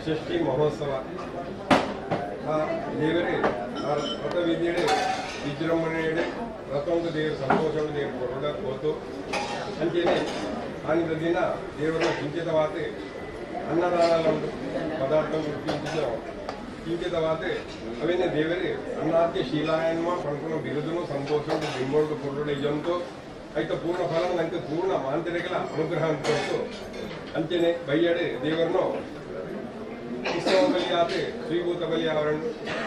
षष्ठी महोत्सव देवरे रथ विद्यडे विजृंभणे रथों देवर संतोषों देवर होतो अंचेने आनिद दिन देवर किंचितवाते अन्नदान पदार्थ किंचितवाते अवेने देवरे अन्नाद्य शीलायन्मा पड़को बिरुदुनु संतोषों बिंबोड़ पुरुडे जंतो అయితే పూర్ణ ఫలం అంటే పూర్ణ మాంత్రికల అనుగ్రహం కొరకు అంచనే బయ్యడే దేవర్నో ఉత్సవ బలి ఆతే శ్రీభూత బలి ఆవరణ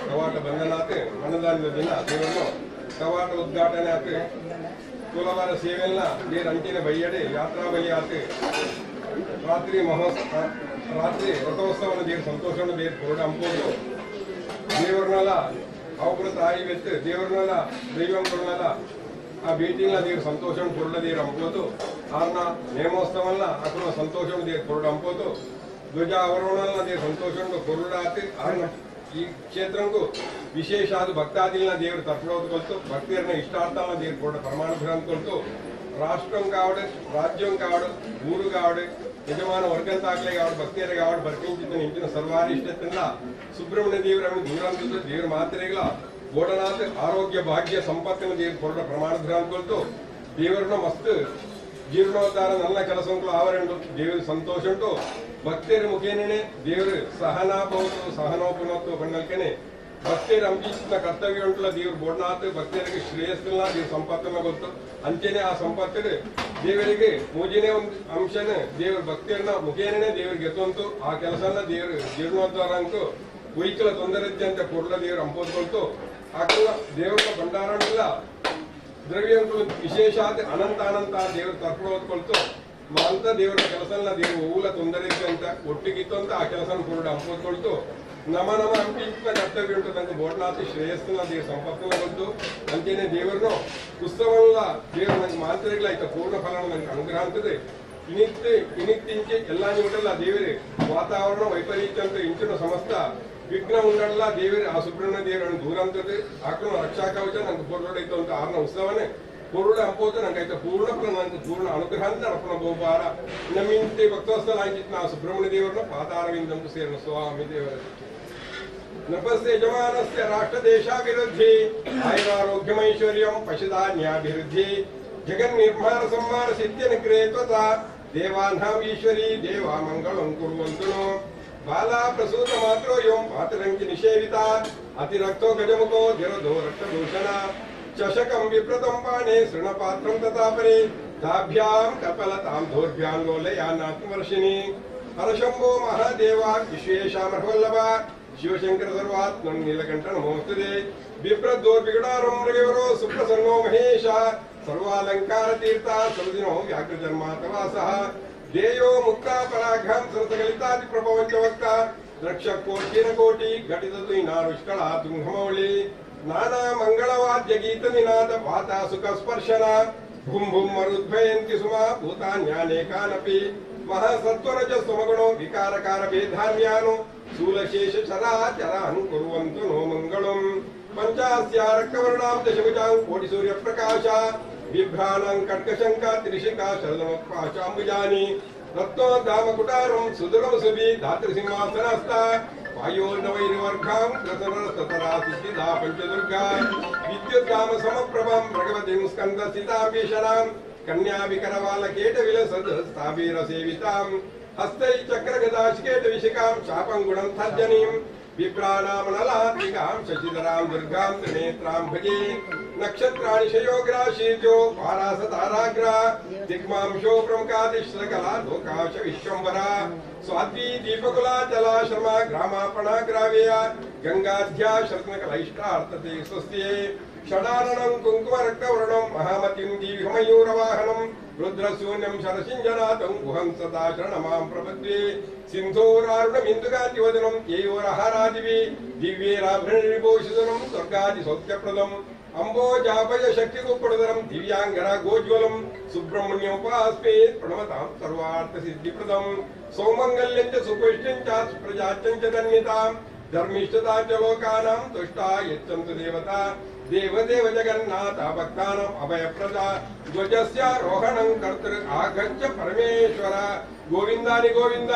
కవాట బంధన ఆతే ಅನ್ನದಾನದ ದಿನ ದೇವರನ್ನು ಕವಾಟ ಉದ್ಘಾಟನೆ ಆತೆ ತುಲವಾರ ಸೇವೆಲ್ಲ ದೇರ್ ಅಂಚನೆ ಬಯ್ಯಡೆ ಯಾತ್ರಾ ಬಲಿ ಆತೆ ರಾತ್ರಿ ಮಹೋತ್ಸವ ರಾತ್ರಿ ರಥೋತ್ಸವನ ದೇವ್ರ ಸಂತೋಷವನ್ನು ದೇವ್ರ ಕೊರಡೆ ಅಂಬೋದು ದೇವ್ರನ್ನೆಲ್ಲ ಅವರ ತಾಯಿ ಬೆತ್ತು ದೇವ್ರನ್ನೆಲ್ಲ ದೈವಂಗಳನ್ನೆಲ್ಲ ಆ ಭೇಟಿನ ದೇವ್ರ ಸಂತೋಷವನ್ನು ಕೊರಡೆ ದೇವ್ರ ಅಂಬೋದು ಆರ್ನ ನೇಮೋತ್ಸವನ್ನ ಅక్కడ ಸಂತೋಷವನ್ನು ದೇವ್ರ ಕೊರಡೆ ಅಂಬೋದು ಧ್ವಜ ಅವರೋಹಣ ದೇವ್ರ ಸಂತೋಷವನ್ನು ಕೊರಡೆ ಆತಿ ಆರ್ನ ಈ ಕ್ಷೇತ್ರಕ್ಕೂ ವಿಶೇಷ ಆದ ಭಕ್ತಾದಿಗಳನ್ನ ದೇವ್ರ ತರ್ಪಡೋದು ಕೊಲ್ತು ಭಕ್ತಿಯರನ್ನ ಇಷ್ಟಾರ್ಥನ ದೇವ್ರ ಕೊರಡೆ ಪರಮಾನುಗ್ರಹ ಕೊಲ್ತು రాష్ట్రం కావడు రాజ్యం కావడు ఊరు కావడు యజమాన వర్గం తాకలే కావడు భక్తియర కావడు ಬರ್ಕಿಂಚಿತ ನಿಂತಿನ ಸರ್ವಾರಿಷ್ಟದಿಂದ ಸುಬ್ರಹ್ಮಣ್ಯ ದೇವರನ್ನು ದೂರಂತ ದೇವರ ಮಾತ್ರೆಗಳ ಗೋಡನಾಥ ಆರೋಗ್ಯ ಭಾಗ್ಯ ಸಂಪತ್ತಿನ ದೇವ್ರ ಕೊರಡ ಪ್ರಮಾಣಗ್ರಹ ಅನ್ಕೊಳ್ತು ದೇವರನ್ನ ಮಸ್ತ್ ಜೀರ್ಣೋದ್ಧಾರ ನನ್ನ ಕೆಲಸಗಳು ಆವರಣು ದೇವರ ಸಂತೋಷ ಉಂಟು ಭಕ್ತಿಯರ ಮುಖೇನೇ ದೇವರು ಸಹನಾಭವತ್ತು ಸಹನೋಪನತ್ತು ಬಣ್ಣಲ್ಕೆನೆ ಭಕ್ತಿಯರ ಅಂಬಿಸಿದ ಕರ್ತವ್ಯ ಉಂಟಲ್ಲ ದೇವ್ರ ಬೋಡ್ನಾಥ್ ಭಕ್ತಿಯರಿಗೆ ಶ್ರೇಯಸ್ಸನ್ನ ದೇವ್ರ ಸಂಪತ್ತನ್ನ ಗೊತ್ತು ಅಂಚೆನೆ ಆ ಸಂಪತ್ತಿನ ದೇವರಿಗೆ ಮೂಜಿನೇ ಒಂದು ಅಂಶನ ದೇವ್ರ ಭಕ್ತಿಯನ್ನ ಮುಖೇನೇ ದೇವ್ರಿಗೆ ಎತ್ತಂತು ಆ ಕೆಲಸನ ದೇವ್ರ ಜೀರ್ಣೋದ್ಧಾರ ಅಂಕು ಉಯಿಕಲ ತೊಂದರೆ ಅಂತ ಕೊಡ್ಲ ದೇವ್ರ ಅಂಪೋದ್ಕೊಳ್ತು ಆಕಲ್ಲ ದೇವ್ರ ಭಂಡಾರ ಇಲ್ಲ ದ್ರವ್ಯಗಳು ವಿಶೇಷ ಅನಂತ ಅನಂತ ದೇವ್ರ ತರ್ಪಣ ಓದ್ಕೊಳ್ತು ಅಂತ ದೇವರ ಕೆಲಸನ ದೇವ್ರ ಊಲ ತೊಂದರೆ ಅಂತ ಒಟ್ಟಿಗಿತ್ತು ಅಂತ ಆ ಕೆಲಸನ ಕೊರಡು ಅಂಪೋದ್ಕೊಳ್ತು ನಮ ನಮ ಅಂಪಿಂಚಿನ ಕರ್ತವ್ಯ ಉಂಟು ನಂಗೆ ಬೋಡ್ನಾಥ್ ಶ್ರೇಯಸ್ಸನ್ನ ದೇವ್ರ ಸಂಪತ್ತನ್ನ ಬಂತು ಅಂಚೆನೆ ದೇವರನ್ನು ಉತ್ಸವಲ್ಲ ದೇವ್ರ ನಂಗೆ ಮಾತ್ರೆಗಳಾಯ್ತು ಪೂರ್ಣ ಫಲನ ನಂಗೆ ಅನುಗ್ರಹ ಅಂತದೆ ಇನಿತ್ತಿಂಚೆ ಎಲ್ಲ ನಿಮಿಟಲ್ಲ ದೇವರೇ ವಾತಾವರಣ ವೈಪರೀತ್ಯ ಅಂತ ಇಂಚಿನ ಸಮಸ್ತ ವಿಘ್ನ ಉಂಡಲ್ಲ ದೇವರೇ ಆ ಸುಬ್ರಹ್ಮಣ್ಯ ದೇವರನ್ನು ದೂರ ಅಂತದೆ ಆಕಳು ರಕ್ಷಾ ಕವಚ ನಂಗೆ ಪೂರ್ಣೈತು ಅಂತ ಆರ್ನ ಉತ್ಸವನೇ ಪೂರ್ಣ ಅಂಪೋದು ನಂಗೆ ಪೂರ್ಣ ಫಲ ನಂಗೆ ಪೂರ್ಣ ಅನುಗ್ರಹ ಅಂತ ಅರ್ಪಣ ಬಹುಬಾರ ನಮ್ಮಿಂತೆ ಭಕ್ತೋತ್ಸವ ಆಯ್ತಿತ್ತು ನಾ ಸುಬ್ರಹ್ಮಣ್ಯ ದೇವರನ್ನ ಪಾದಾರವಿಂದಂತೂ ಸೇರನ ಸ್ವಾಮಿ ದೇವರ ನಪಸ್ಯ ಯಜಮಾನಸ್ಯ ರಾಷ್ಟ್ರದೇಶಾಭಿವೃದ್ಧಿ ಆಯುರಾರೋಗ್ಯಮೈಶ್ವರ್ಯಂ ಪಶುಧಾನ್ಯಾಭಿವೃದ್ಧಿ ಜಗನ್ನಿರ್ಮಾಣ ಸಂಹಾರ ಸಿದ್ಧ್ಯನುಗ್ರಹೇತ್ವತ ದೇವಾನಾಂ ಈಶ್ವರಿ ದೇವಾ ಮಂಗಳಂ ಕುರ್ವಂತು ಬಾಲಾ ಪ್ರಸೂತ ಮಾತ್ರೋಯಂ ಮಾತರಂಕಿ ನಿಷೇವಿತ ಅತಿರಕ್ತೋ ಗಜಮುಖೋ ಜರದೋ ರಕ್ತದೂಷಣ ಚಷಕಂ ವಿಪ್ರತಂ ಪಾಣೆ ಶೃಣಪಾತ್ರಂ ತಥಾಪರಿ ತಾಭ್ಯಾಂ ಕಪಲತಾಂ ಧೋರ್ಭ್ಯಾಂ ಲೋಲಯಾನಾತ್ಮವರ್ಷಿಣಿ ಹರಶಂಭೋ ಮಹಾದೇವ ವಿಶ್ವೇಶಾಮರ್ವಲ್ಲಭ ಶಿವಶಂಕರ ಸರ್ವಾತ್ಮನ್ ನೀಲಕಂಠ ನಮೋಸ್ತುತೆ ಬಿಪ್ರದೋರ್ವಿಗಡಾರಂ ಮೃಗವರೋ ಸುಪ್ರಸನ್ನೋ ಮಹೇಶ ಸರ್ವಾಲಂಕಾರ ತೀರ್ಥ ಸರ್ವದಿನೋ ವ್ಯಾಘ್ರಜನ್ಮಾತವಾಸಃ ದೇಯೋ ಮುಕ್ತಾಪರಾಘಾಂ ಸರಸಗಲಿತಾದಿ ಪ್ರಪಂಚವಕ್ತ ರಕ್ಷಕೋಟಿನ ಕೋಟಿ ಘಟಿತದು ಇನಾರುಷ್ಕಳ ತುಂಗಮೌಳಿ ನಾನಾ ಮಂಗಳವಾದ್ಯ ಗೀತ ನಿನಾದ ವಾತಾ ಸುಖ ಸ್ಪರ್ಶನ ಭುಂ ಭುಂ ಮರುದ್ಭಯಂತಿ ಸುಮಾ ಭೂತಾನ್ಯಾನೇಕಾನಪಿ ಮಹಾಸತ್ವರಜ ಸಮಗುಣೋ ವಿಕಾರಕಾರ ಭೇದಾನ್ಯಾನು ಸ್ಥೂಲಶೇಷ ಚರಾಚರಾನ್ ಕುರುವಂತು ನೋ ಮಂಗಳಂ ಪಂಚಾಸ್ಯಾರಕ್ತವರ್ಣಾಂ ದಶಭುಜಾಂ ಕೋಟಿ ಸೂರ್ಯ ಪ್ರಕಾಶ ಬಿಭ್ರಾಣಂ ಕಟ್ಕಶಂಕ ತ್ರಿಶಿಖಾ ಶರದಮತ್ಪಾಶಾಂಬುಜಾನಿ ರತ್ನೋದ್ಧಾಮಕುಟಾರಂ ಸುದುರಂ ಸುಬಿ ಧಾತೃಸಿಂಹಾಸನಸ್ಥ ವಾಯೋರ್ನವೈರ್ವರ್ಗಾಂ ರಸನರಸತರಾ ಸಿದ್ಧಿದಾ ಪಂಚದುರ್ಗಾ ವಿದ್ಯುದ್ಗಾಮ ಸಮಪ್ರಭಂ ಭಗವತಿಂ ಸ್ಕಂದ ಸ್ಥಿತಾಭೀಷಣಾಂ ಕನ್ಯಾವಿಕರವಾಲ ಕೇಟ ವಿಲಸದ್ ಸ್ಥಾವೀರ ಸೇವಿತಾಂ ಹಸ್ತೈ ಚಕ್ರಗದಾಶಿಕೇಟ ವಿಶಿಕಾಂ ಶಾಪಂ ಗುಣಂ ತರ್ಜನೀಂ ವಿಪ್ರಾಣಾಮನಲಾತ್ಮಿಕಾಂ ಶಶಿಧರಾಂ ದುರ್ಗಾಂ ತ್ರಿನೇತ್ರಾಂ ಭಜೆ ನಕ್ಷತ್ರಾಣಿ ಶಯೋಗ್ರಾಶೀರ್ಜೋ ವಾರಾಸ ತಾರಾಗ್ರ ದಿಗ್ಮಾಂಶೋ ಪ್ರಮುಖಾದಿಶ್ರಕಲಾ ಲೋಕಾಶ ವಿಶ್ವಂಬರ ಸ್ವಾದ್ವಿ ದೀಪಕುಲಾಚಲಾಶ್ರಮ ಗ್ರಾಮಾಪಣಾಗ್ರಾವೇಯ ಗಂಗಾಧ್ಯ ಶರತ್ನಕಲೈಷ್ಟಾರ್ಥತೆ ಸ್ವಸ್ತಿಯೇ ಷಡಾನನಂ ಕುಂಕುಮ ರಕ್ತವರ್ಣಂ ಮಹಾಮತಿಂ ದೀರ್ಘಮಯೂರವಾಹನಂ ರುದ್ರಶೂನ್ಯಂ ಶರಸಿಂಜನಾಥಂ ಗುಹಂ ಸದಾ ಶರಣಮಾಂ ಪ್ರಪದ್ಯೆ ಸಿಂಧೂರಾರುಣಮಿಂದುಗಾತಿವದನಂ ಯಯೋರಹರಾದಿವಿ ದಿವ್ಯೇರಾಭರಣವಿಭೂಷಿತನಂ ಸ್ವರ್ಗಾದಿ ಸೌಖ್ಯಪ್ರದಂ ಅಂಬೋಜಾಭಯ ಶಕ್ತಿಗುಪ್ಪಡದರಂ ದಿವ್ಯಾಂಗರ ಗೋಜ್ವಲಂ ಸುಬ್ರಹ್ಮಣ್ಯೋಪಾಸ್ಮೇತ್ ಪ್ರಣಮತಾಂ ಸರ್ವಾರ್ಥ ಸಿದ್ಧಿಪ್ರದಂ ಸೌಮಂಗಲ್ಯಂ ಚ ಸುಪುಷ್ಟಿಂ ಚ ಪ್ರಜಾತ್ಯಂ ಚ ಧನ್ಯತಾಂ ಧರ್ಮಿಷ್ಠತಾ ಚ ಲೋಕಾನಾಂ ತುಷ್ಟಾ ಯಚ್ಚಂತು ದೇವತಾ ದೇವದೇವ ಜಗನ್ನಾಥ ಭಕ್ತಾನಾಂ ಅಭಯಪ್ರದ ಧ್ವಜಸ್ಯಾರೋಹಣಂ ಕರ್ತೃ ಆಗಚ್ಚ ಪರಮೇಶ್ವರ ಗೋವಿಂದಾನಿ ಗೋವಿಂದ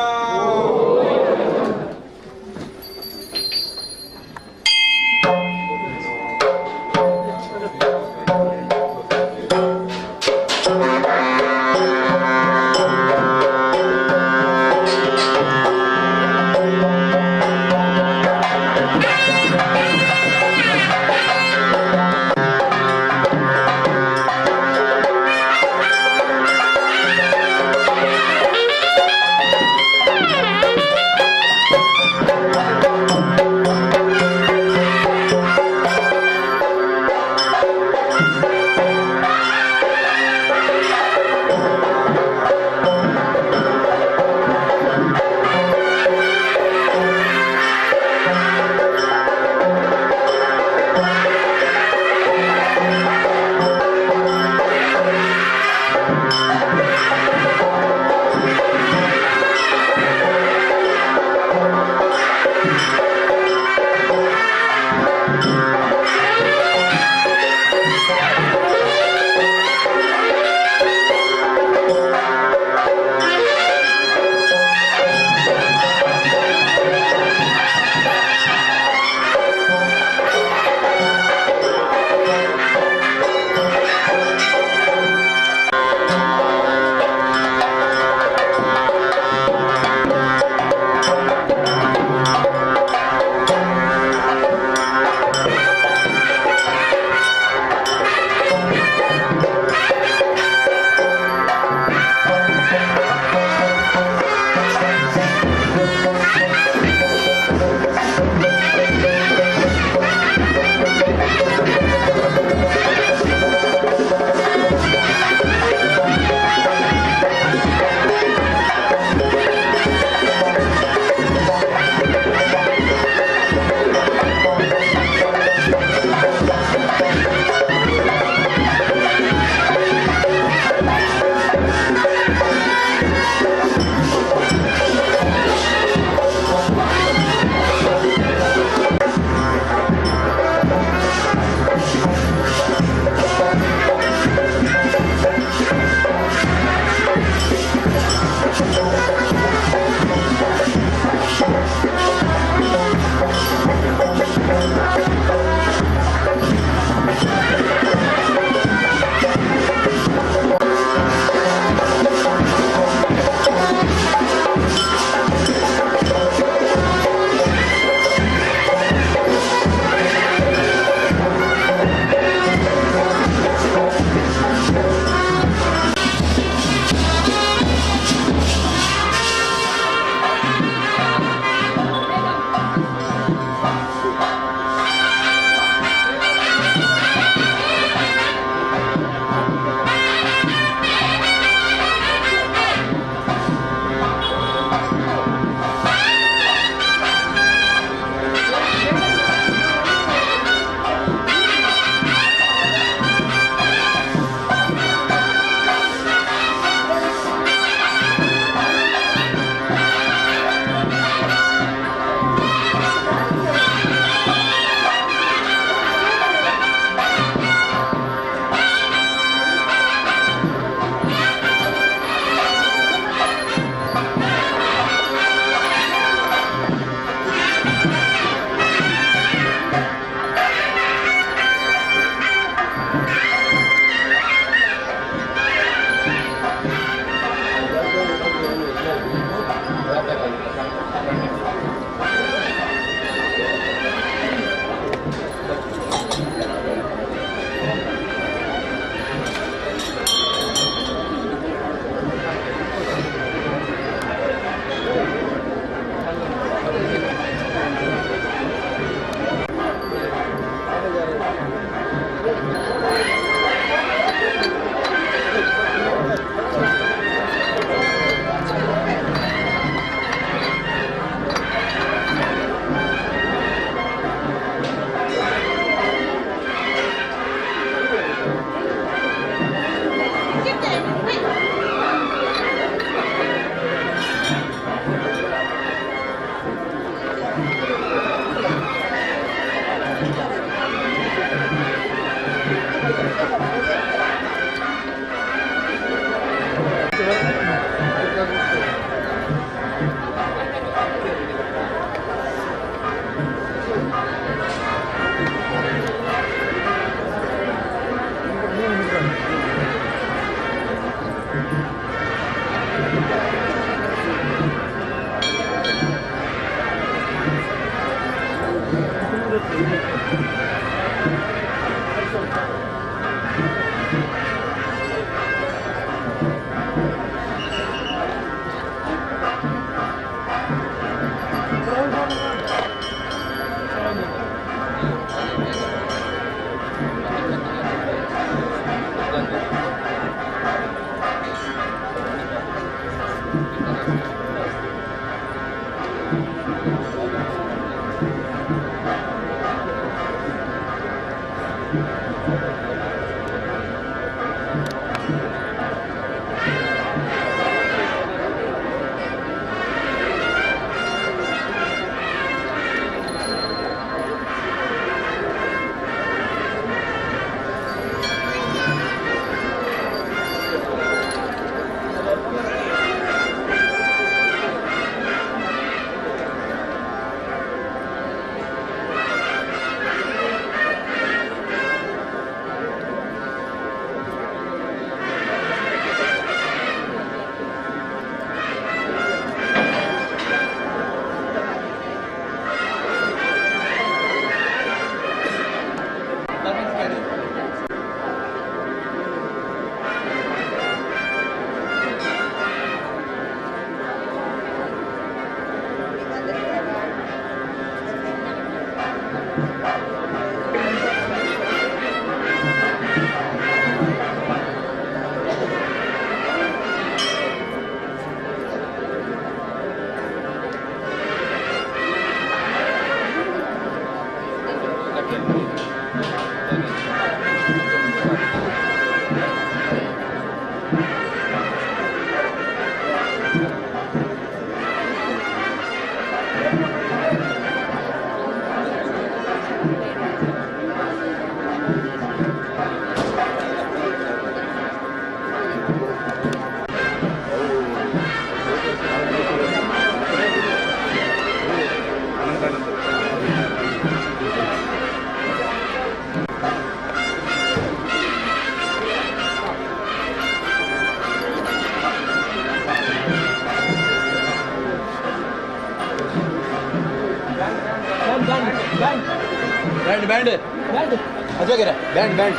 बैंड बैंड अच्छा कह रहा बैंड बैंड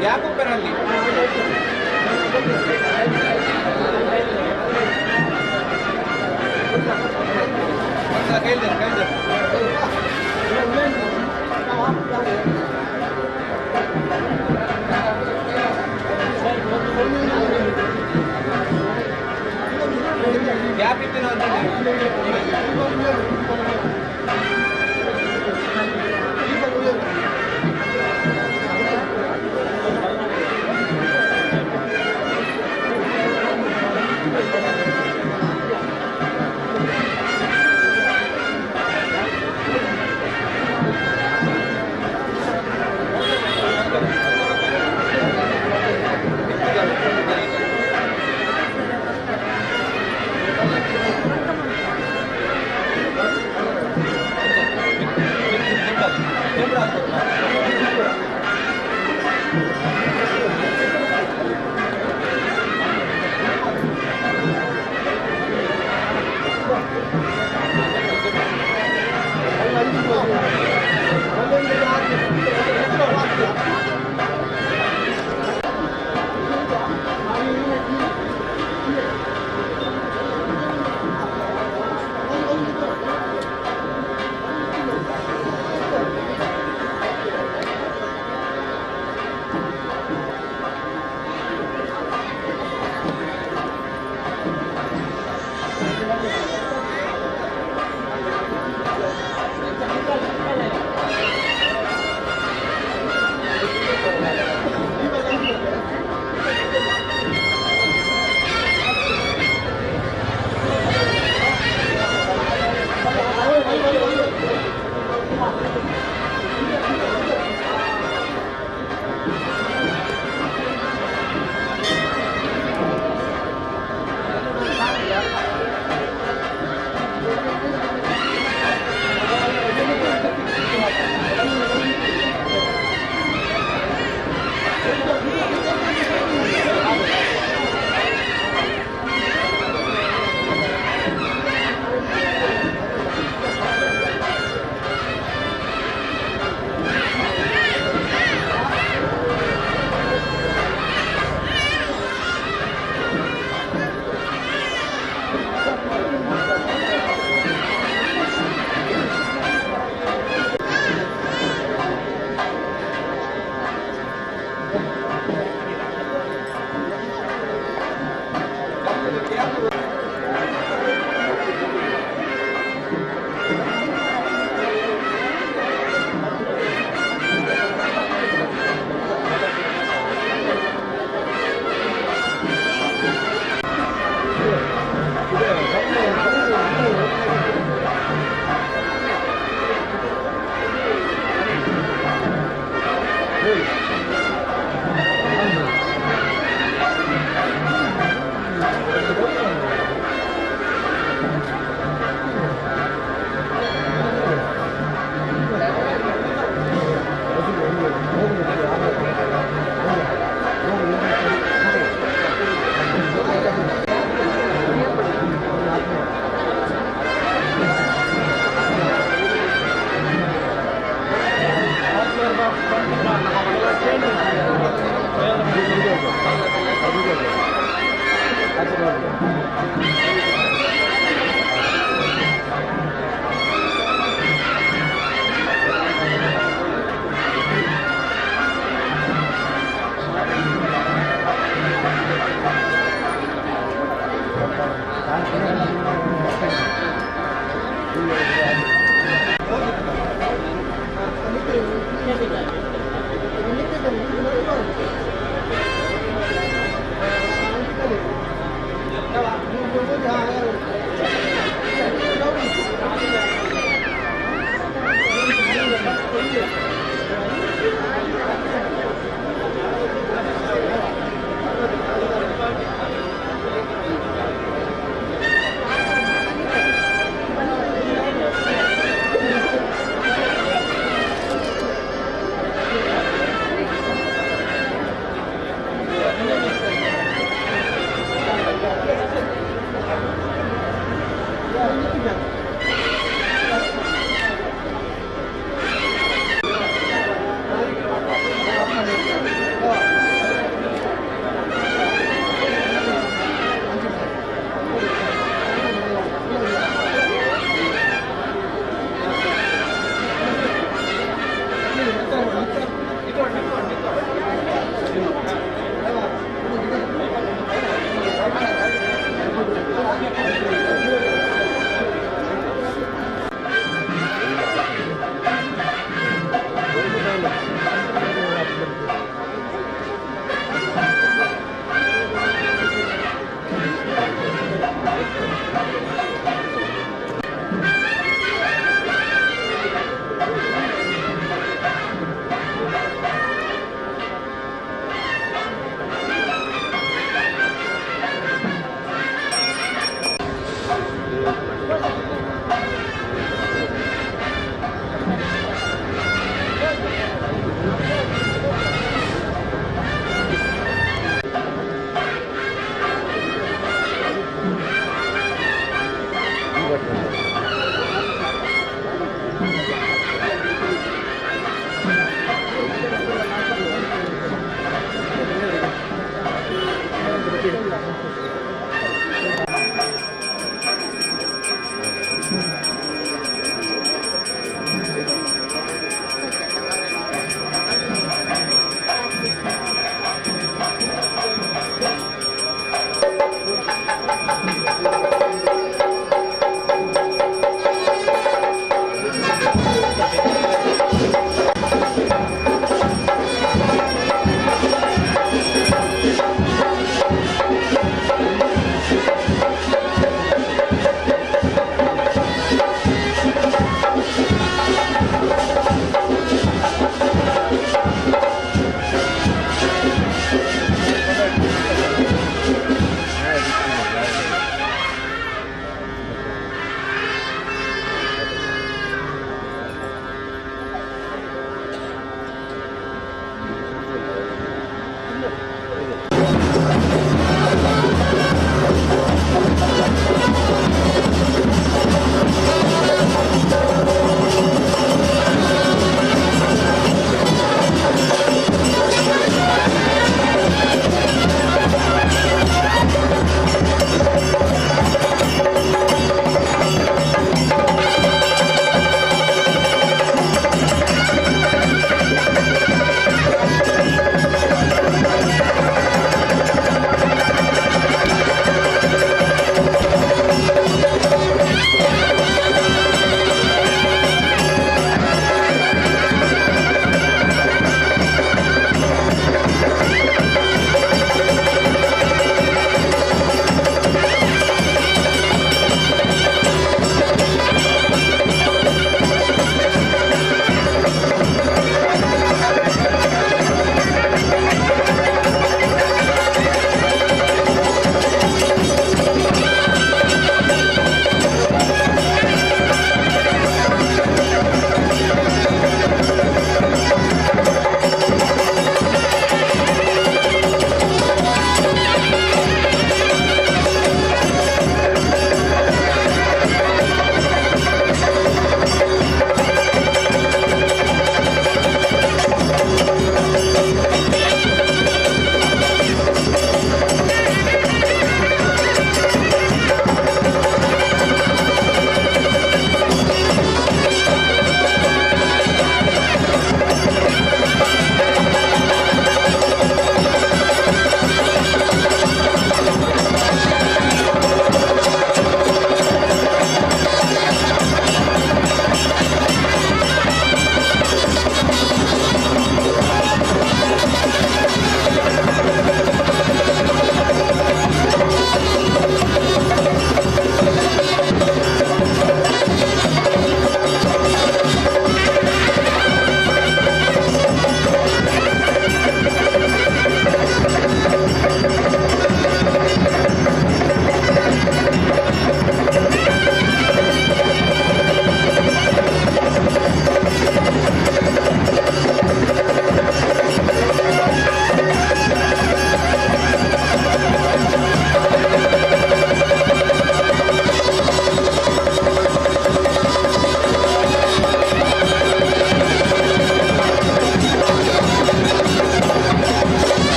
ಗ್ಯಾಪ್ ಬರಲಿ ಗ್ಯಾಪ್ ಇತ್ತು ಅಂತ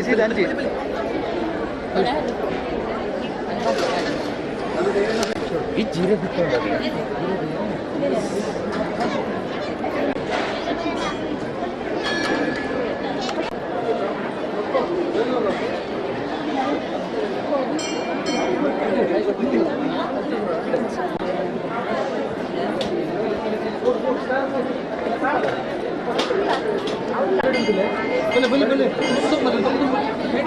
ಸೀದಾ ಅಂಚಿ ಈ ಜೀರೆ ಬಿಟ್ಟು बोले बोले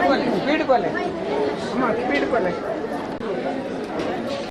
बोले स्पीड बोले अम्मा स्पीड बोले